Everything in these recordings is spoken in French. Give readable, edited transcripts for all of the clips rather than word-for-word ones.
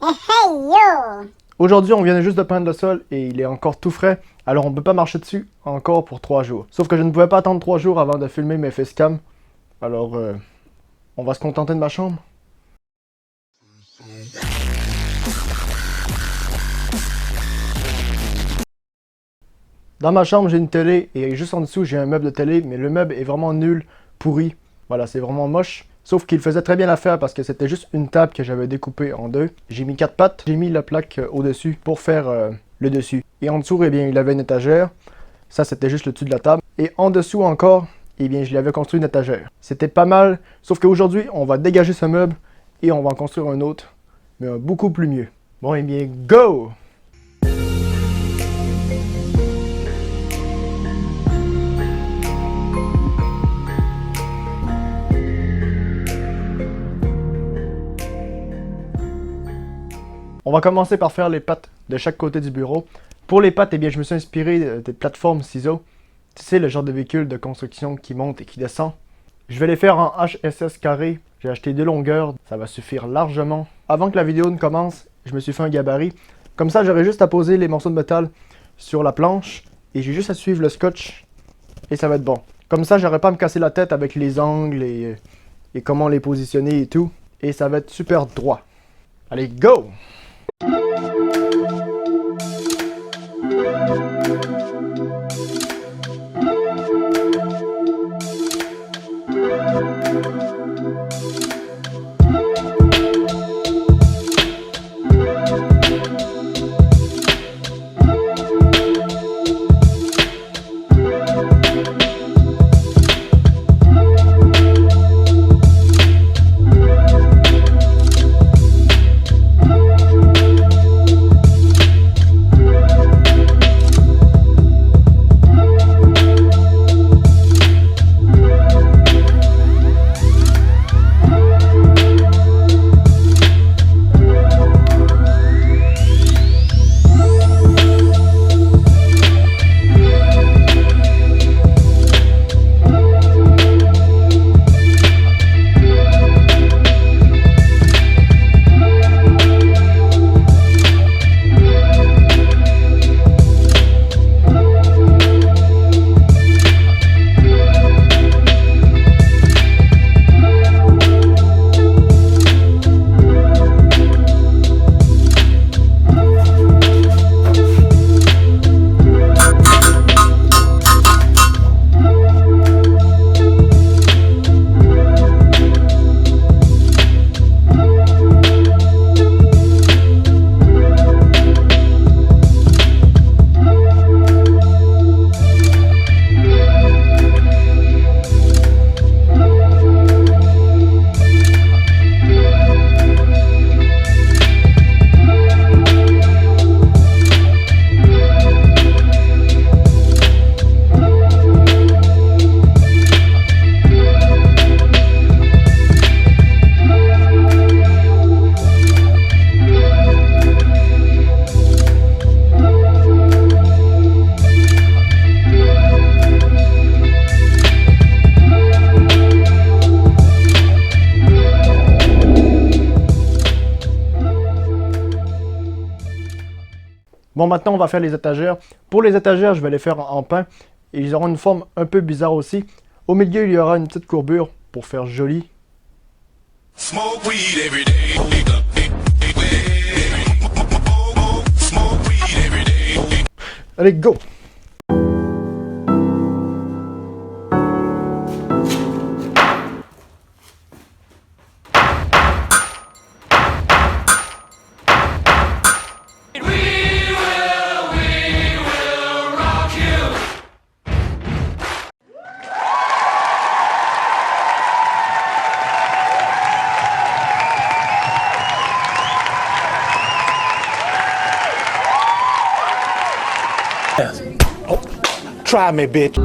Hey yo! Aujourd'hui, on vient juste de peindre le sol et il est encore tout frais, alors on peut pas marcher dessus encore pour 3 jours. Sauf que je ne pouvais pas attendre 3 jours avant de filmer mes facecam, alors on va se contenter de ma chambre. Dans ma chambre, j'ai une télé et juste en dessous, j'ai un meuble de télé, mais le meuble est vraiment nul, pourri. Voilà, c'est vraiment moche. Sauf qu'il faisait très bien l'affaire parce que c'était juste une table que j'avais découpée en deux. J'ai mis 4 pattes, j'ai mis la plaque au-dessus pour faire le dessus. Et en dessous, eh bien, il avait une étagère. Ça, c'était juste le dessus de la table. Et en dessous encore, eh bien, je lui avais construit une étagère. C'était pas mal, sauf qu'aujourd'hui, on va dégager ce meuble et on va en construire un autre, mais un beaucoup plus mieux. Bon, eh bien, go! On va commencer par faire les pattes de chaque côté du bureau. Pour les pattes, eh bien, je me suis inspiré des plateformes ciseaux. Tu sais, le genre de véhicule de construction qui monte et qui descend. Je vais les faire en HSS carré. J'ai acheté 2 longueurs, ça va suffire largement. Avant que la vidéo ne commence, je me suis fait un gabarit. Comme ça, j'aurai juste à poser les morceaux de métal sur la planche et j'ai juste à suivre le scotch et ça va être bon. Comme ça, j'aurai pas à me casser la tête avec les angles et comment les positionner et tout. Et ça va être super droit. Allez, go! Bon, maintenant, on va faire les étagères. Pour les étagères, je vais les faire en pain. Et ils auront une forme un peu bizarre aussi. Au milieu, il y aura une petite courbure pour faire joli. Smoke weed every day. Smoke weed every day. Allez, go! Try me, bitch.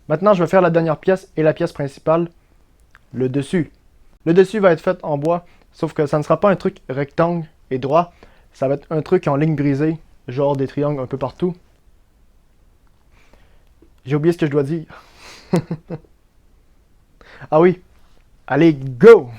Maintenant, je vais faire la dernière pièce et la pièce principale, le dessus. Le dessus va être fait en bois, sauf que ça ne sera pas un truc rectangle et droit. Ça va être un truc en ligne brisée, genre des triangles un peu partout. J'ai oublié ce que je dois dire. Ah oui, allez, go!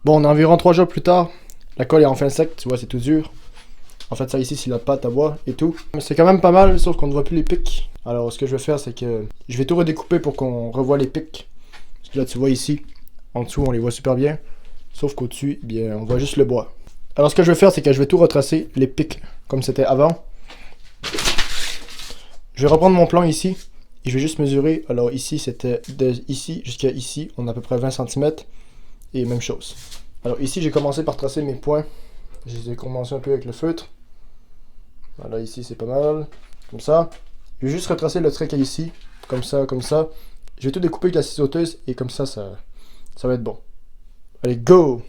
Bon, on est environ 3 jours plus tard. La colle est enfin sec, tu vois, c'est tout dur. En fait, ça ici, c'est la pâte à bois et tout. Mais c'est quand même pas mal, sauf qu'on ne voit plus les pics. Alors, ce que je vais faire, c'est que je vais tout redécouper pour qu'on revoie les pics. Parce que là, tu vois ici, en dessous, on les voit super bien. Sauf qu'au-dessus, eh bien, on voit juste le bois. Alors, ce que je vais faire, c'est que je vais tout retracer, les pics, comme c'était avant. Je vais reprendre mon plan ici. Et je vais juste mesurer. Alors, ici, c'était de ici jusqu'à ici. On a à peu près 20 cm. Et même chose. Alors ici j'ai commencé par tracer mes points. Je les ai commencé un peu avec le feutre. Voilà, ici c'est pas mal. Comme ça. Je vais juste retracer le trait qu'il y a ici. Comme ça, comme ça. Je vais tout découper avec la ciseauteuse et comme ça, ça va être bon. Allez, go!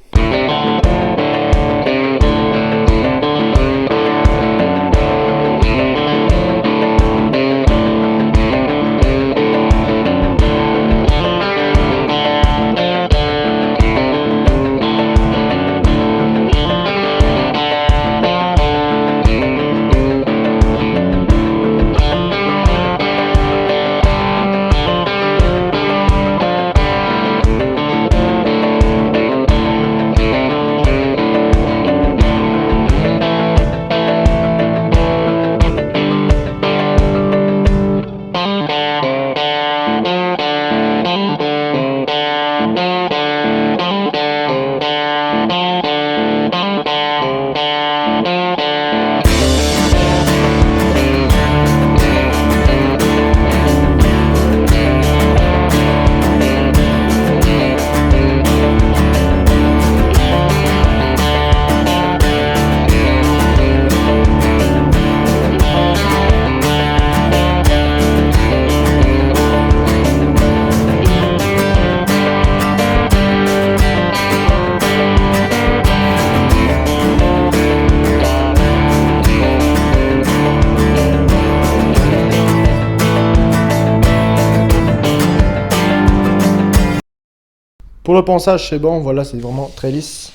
Pour le ponçage, c'est bon, voilà, c'est vraiment très lisse.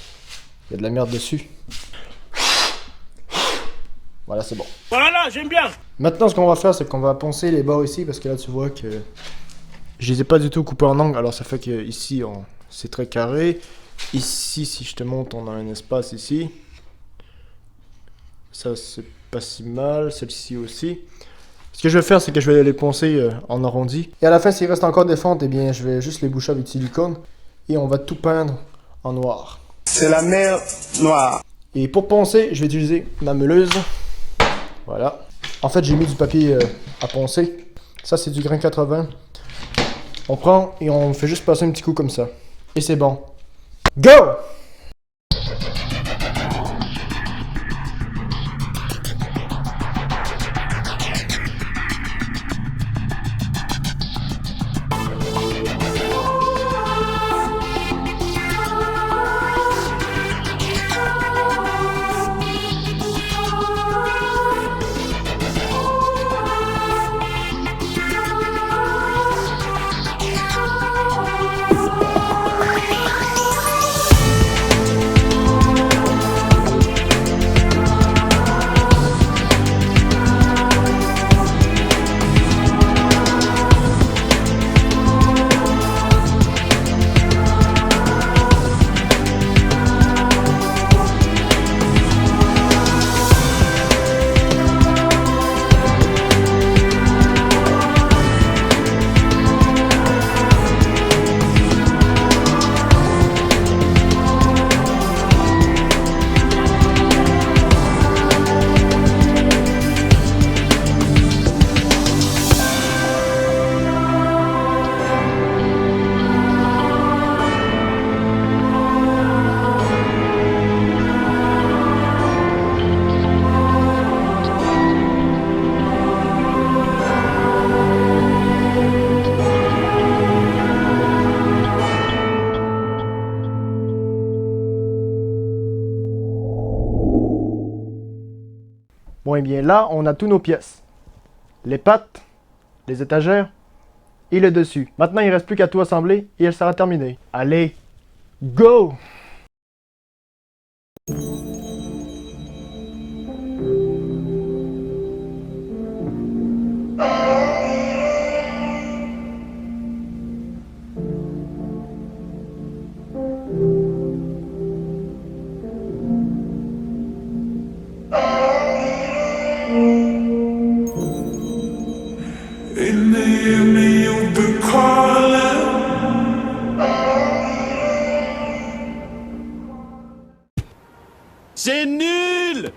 Il y a de la merde dessus. Voilà, c'est bon. Voilà, j'aime bien. Maintenant, ce qu'on va faire, c'est qu'on va poncer les bords ici, parce que là, tu vois que je les ai pas du tout coupés en angle, alors ça fait que ici, c'est très carré. Ici, si je te montre, on a un espace ici. Ça, c'est pas si mal. Celle-ci aussi. Ce que je vais faire, c'est que je vais les poncer en arrondi. Et à la fin, s'il reste encore des fentes, eh bien, je vais juste les boucher avec du silicone. Et on va tout peindre en noir. C'est la mer noire. Et pour poncer, je vais utiliser ma meuleuse. Voilà. En fait, j'ai mis du papier à poncer. Ça, c'est du grain 80. On prend et on fait juste passer un petit coup comme ça. Et c'est bon. Go! Bon, et bien là, on a tous nos pièces. Les pattes, les étagères et le dessus. Maintenant, il ne reste plus qu'à tout assembler et elle sera terminée. Allez, go! In the evening you'll be calling. C'est nul!